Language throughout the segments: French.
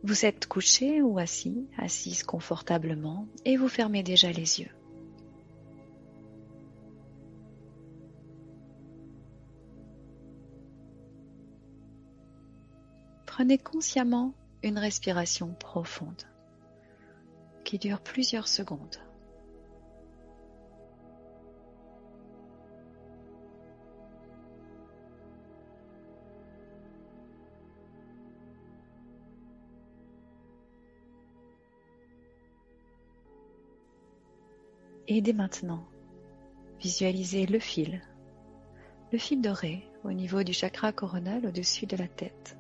Vous êtes couché ou assis, assise confortablement et vous fermez déjà les yeux. Prenez consciemment une respiration profonde qui dure plusieurs secondes. Et dès maintenant, visualisez le fil doré au niveau du chakra coronal au-dessus de la tête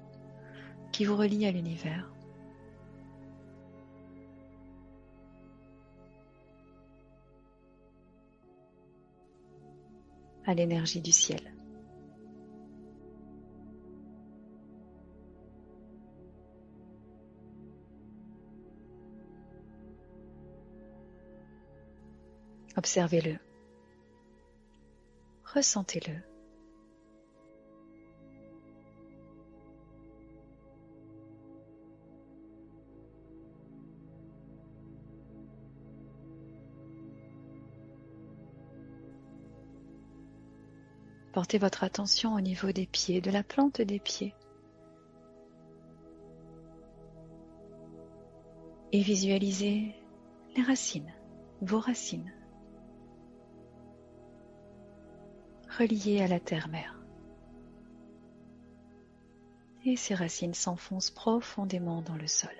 qui vous relie à l'univers. À l'énergie du ciel. Observez-le. Ressentez-le. Portez votre attention au niveau des pieds, de la plante des pieds. Et visualisez les racines, vos racines, reliées à la terre-mère. Et ces racines s'enfoncent profondément dans le sol.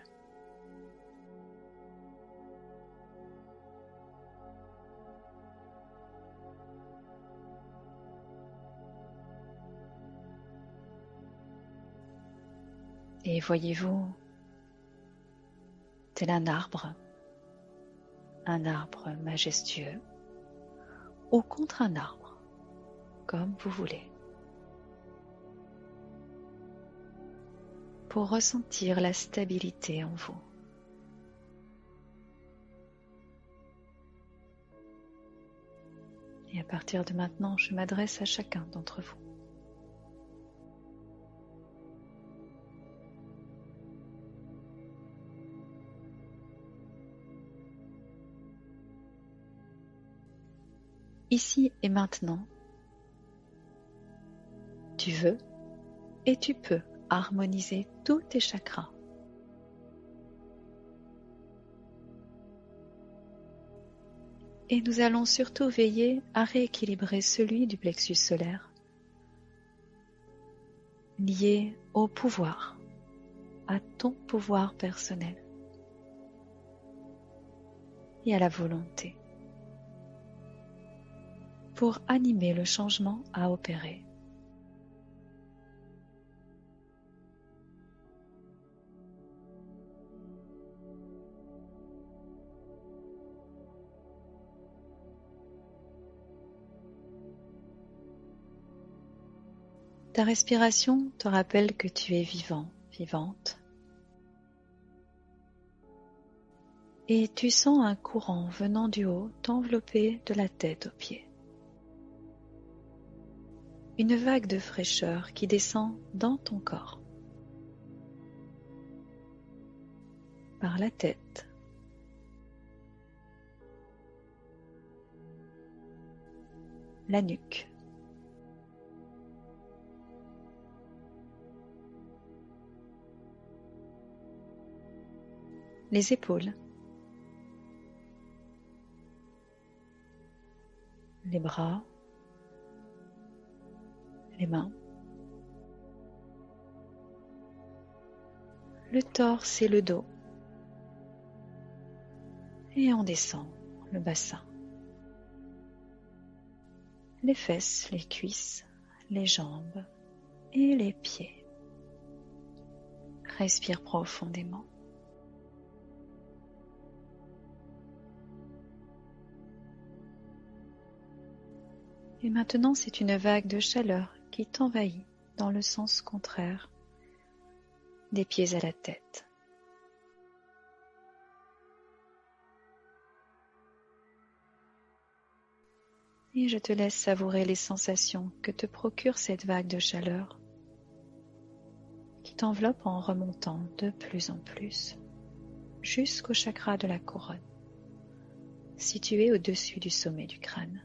Et voyez-vous, tel un arbre majestueux, ou contre un arbre, comme vous voulez, pour ressentir la stabilité en vous. Et à partir de maintenant, je m'adresse à chacun d'entre vous. Ici et maintenant, tu veux et tu peux harmoniser tous tes chakras. Et nous allons surtout veiller à rééquilibrer celui du plexus solaire, lié au pouvoir, à ton pouvoir personnel et à la volonté, pour animer le changement à opérer. Ta respiration te rappelle que tu es vivant, vivante. Et tu sens un courant venant du haut t'envelopper de la tête aux pieds. Une vague de fraîcheur qui descend dans ton corps. Par la tête. La nuque. Les épaules. Les bras. Les mains. Le torse et le dos. Et on descend le bassin. Les fesses, les cuisses, les jambes et les pieds. Respire profondément. Et maintenant, c'est une vague de chaleur qui t'envahit dans le sens contraire, des pieds à la tête. Et je te laisse savourer les sensations que te procure cette vague de chaleur qui t'enveloppe en remontant de plus en plus jusqu'au chakra de la couronne, situé au-dessus du sommet du crâne.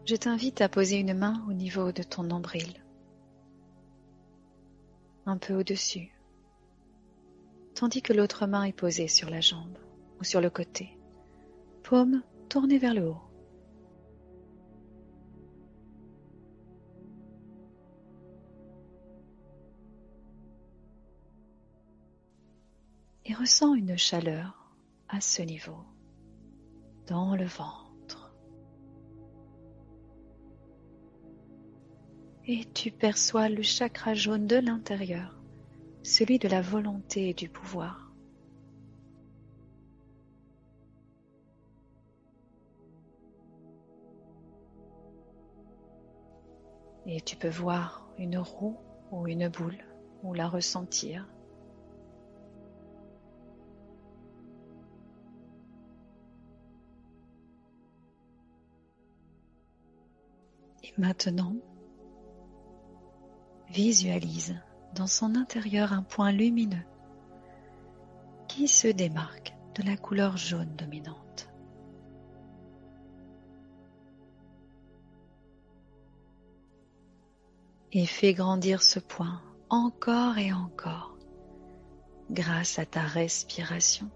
Je t'invite à poser une main au niveau de ton nombril, un peu au-dessus, tandis que l'autre main est posée sur la jambe ou sur le côté, paume tournée vers le haut. Et ressens une chaleur à ce niveau, dans le ventre. Et tu perçois le chakra jaune de l'intérieur, celui de la volonté et du pouvoir. Et tu peux voir une roue ou une boule ou la ressentir. Et maintenant, visualise dans son intérieur un point lumineux qui se démarque de la couleur jaune dominante. Et fais grandir ce point encore et encore grâce à ta respiration.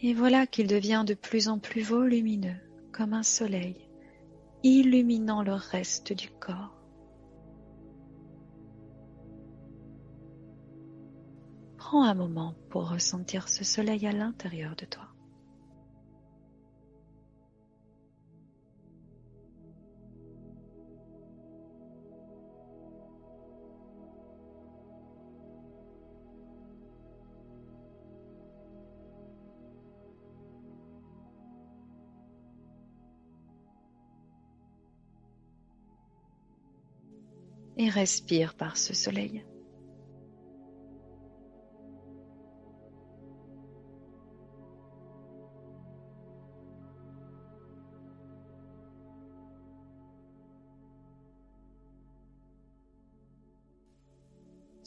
Et voilà qu'il devient de plus en plus volumineux, comme un soleil, illuminant le reste du corps. Prends un moment pour ressentir ce soleil à l'intérieur de toi. Et respire par ce soleil.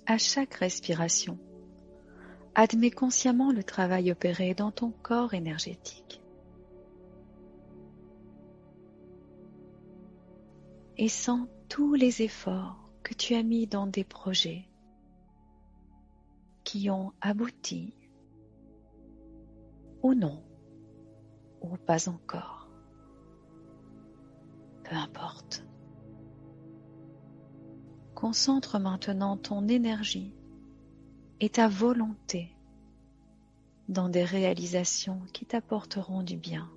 À chaque respiration, admets consciemment le travail opéré dans ton corps énergétique. Et sens tous les efforts que tu as mis dans des projets qui ont abouti ou non, ou pas encore. Peu importe. Concentre maintenant ton énergie et ta volonté dans des réalisations qui t'apporteront du bien.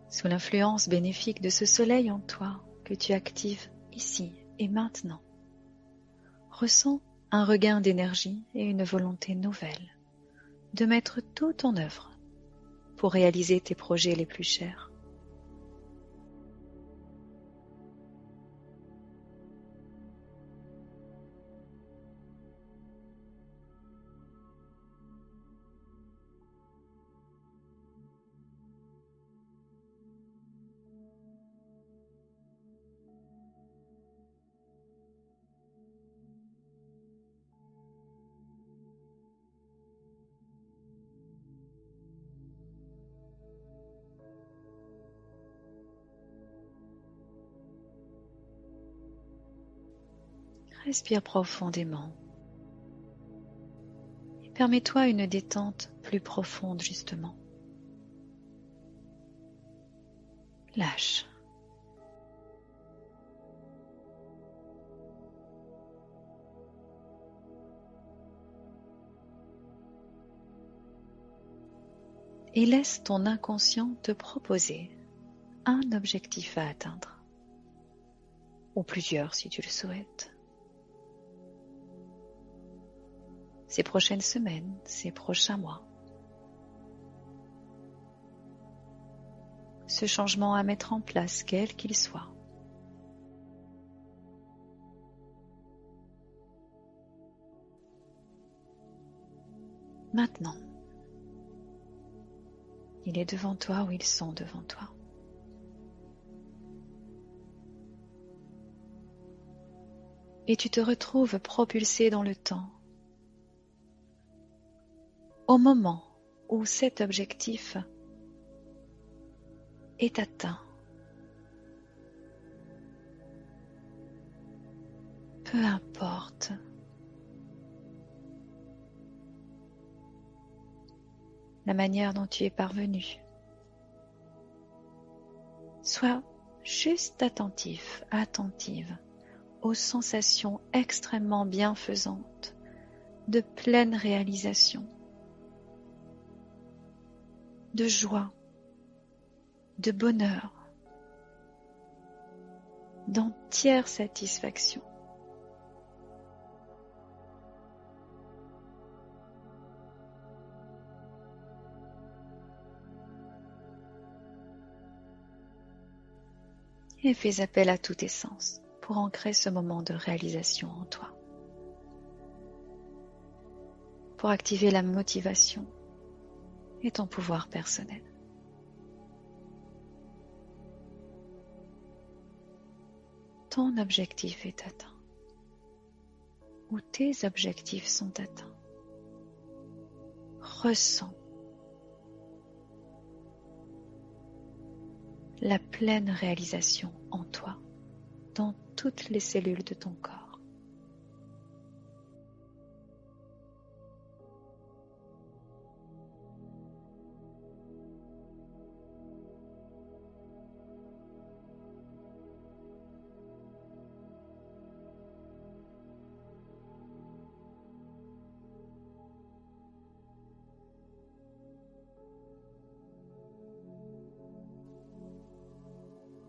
Sous l'influence bénéfique de ce soleil en toi que tu actives ici et maintenant, ressens un regain d'énergie et une volonté nouvelle de mettre tout en œuvre pour réaliser tes projets les plus chers. Respire profondément. Et permets-toi une détente plus profonde justement. Lâche. Et laisse ton inconscient te proposer un objectif à atteindre, ou plusieurs si tu le souhaites. Ces prochaines semaines, ces prochains mois. Ce changement à mettre en place, quel qu'il soit. Maintenant, il est devant toi ou ils sont devant toi. Et tu te retrouves propulsé dans le temps au moment où cet objectif est atteint. Peu importe la manière dont tu es parvenu. Sois juste attentif, attentive aux sensations extrêmement bienfaisantes de pleine réalisation, de joie, de bonheur, d'entière satisfaction. Et fais appel à tous tes sens pour ancrer ce moment de réalisation en toi. Pour activer la motivation et ton pouvoir personnel. Ton objectif est atteint. Ou tes objectifs sont atteints. Ressens la pleine réalisation en toi, dans toutes les cellules de ton corps.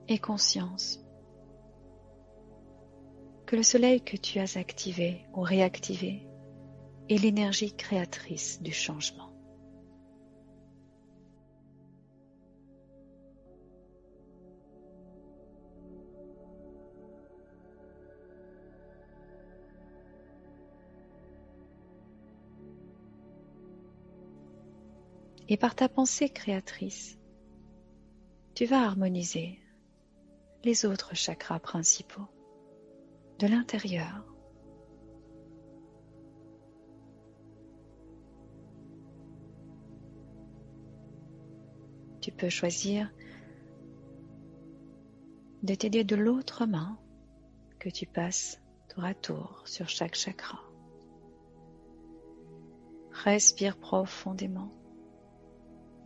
Et conscience que le soleil que tu as activé ou réactivé est l'énergie créatrice du changement. Et par ta pensée créatrice, tu vas harmoniser les autres chakras principaux de l'intérieur. Tu peux choisir de t'aider de l'autre main que tu passes tour à tour sur chaque chakra. Respire profondément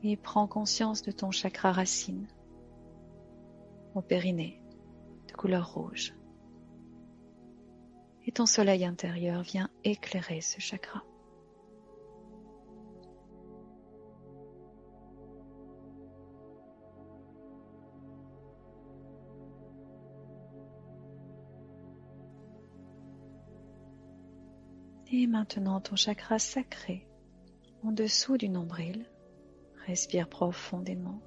et prends conscience de ton chakra racine au périnée de couleur rouge. Et ton soleil intérieur vient éclairer ce chakra. Et maintenant ton chakra sacré en dessous du nombril. Respire profondément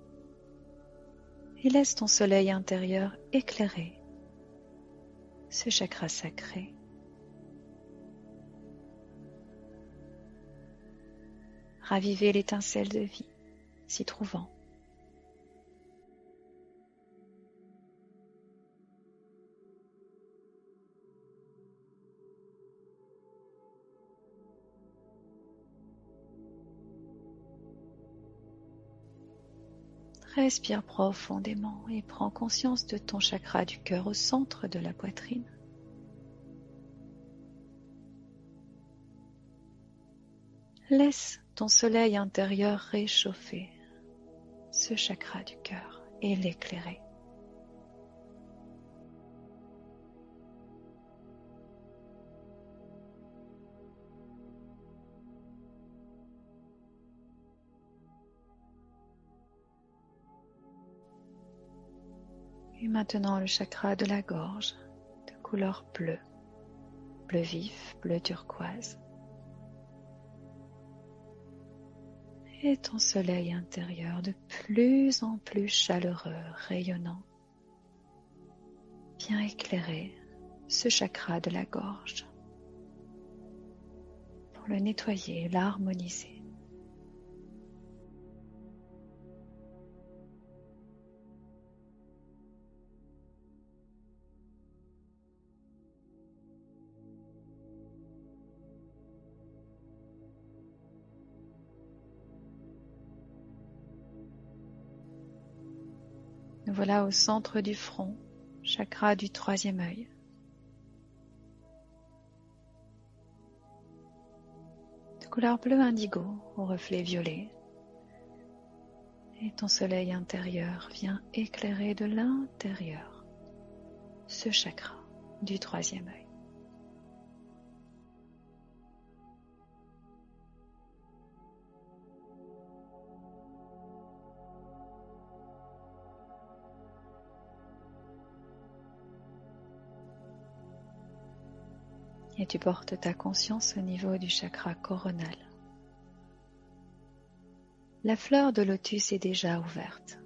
et laisse ton soleil intérieur éclairer ce chakra sacré. Raviver l'étincelle de vie, s'y trouvant. Respire profondément et prends conscience de ton chakra du cœur au centre de la poitrine. Laisse ton soleil intérieur réchauffer ce chakra du cœur et l'éclairer. Et maintenant le chakra de la gorge, de couleur bleue, bleu vif, bleu turquoise. Et ton soleil intérieur de plus en plus chaleureux, rayonnant, vient éclairer ce chakra de la gorge pour le nettoyer, l'harmoniser. Nous voilà au centre du front, chakra du troisième œil. De couleur bleu indigo au reflet violet. Et ton soleil intérieur vient éclairer de l'intérieur ce chakra du troisième œil. Et tu portes ta conscience au niveau du chakra coronal. La fleur de lotus est déjà ouverte.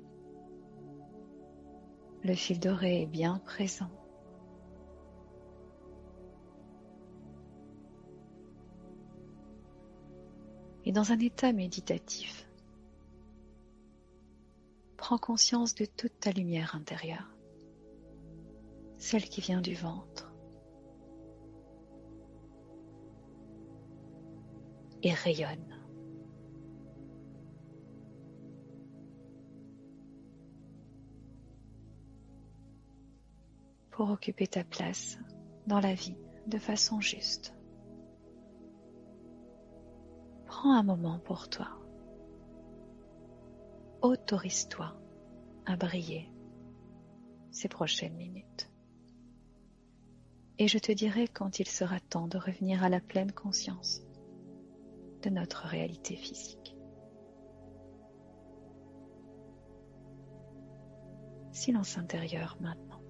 Le fil doré est bien présent. Et dans un état méditatif, prends conscience de toute ta lumière intérieure, celle qui vient du ventre, et rayonne. Pour occuper ta place dans la vie de façon juste. Prends un moment pour toi. Autorise-toi à briller ces prochaines minutes. Et je te dirai quand il sera temps de revenir à la pleine conscience de notre réalité physique. Silence intérieur maintenant.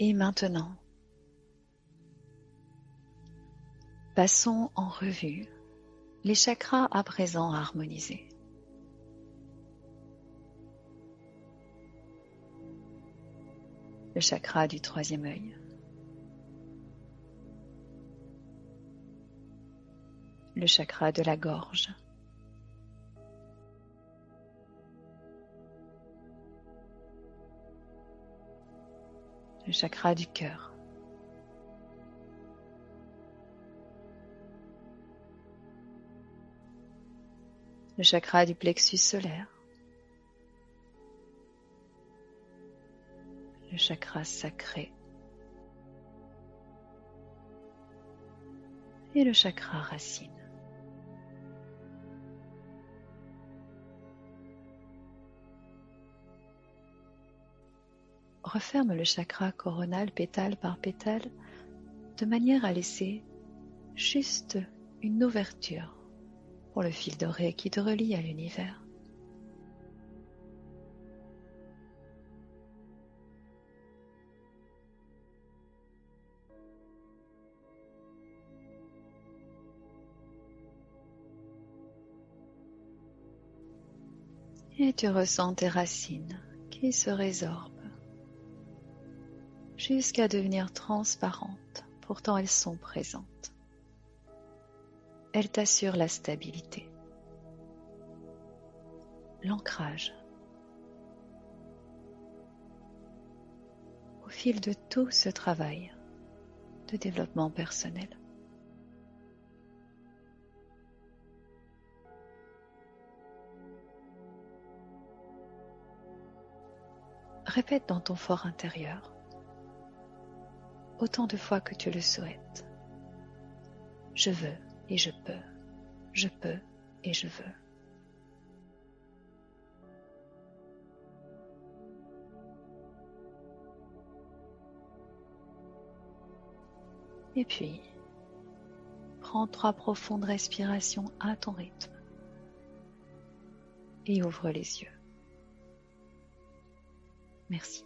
Et maintenant, passons en revue les chakras à présent harmonisés. Le chakra du troisième œil. Le chakra de la gorge. Le chakra du cœur. le chakra du plexus solaire, le chakra sacré et le chakra racine. Referme le chakra coronal pétale par pétale de manière à laisser juste une ouverture pour le fil doré qui te relie à l'univers. Et tu ressens tes racines qui se résorbent jusqu'à devenir transparentes. Pourtant elles sont présentes. Elles t'assurent la stabilité, l'ancrage. Au fil de tout ce travail de développement personnel. Répète dans ton fort intérieur autant de fois que tu le souhaites. Je veux et je peux. Je peux et je veux. Et puis, prends 3 profondes respirations à ton rythme et ouvre les yeux. Merci.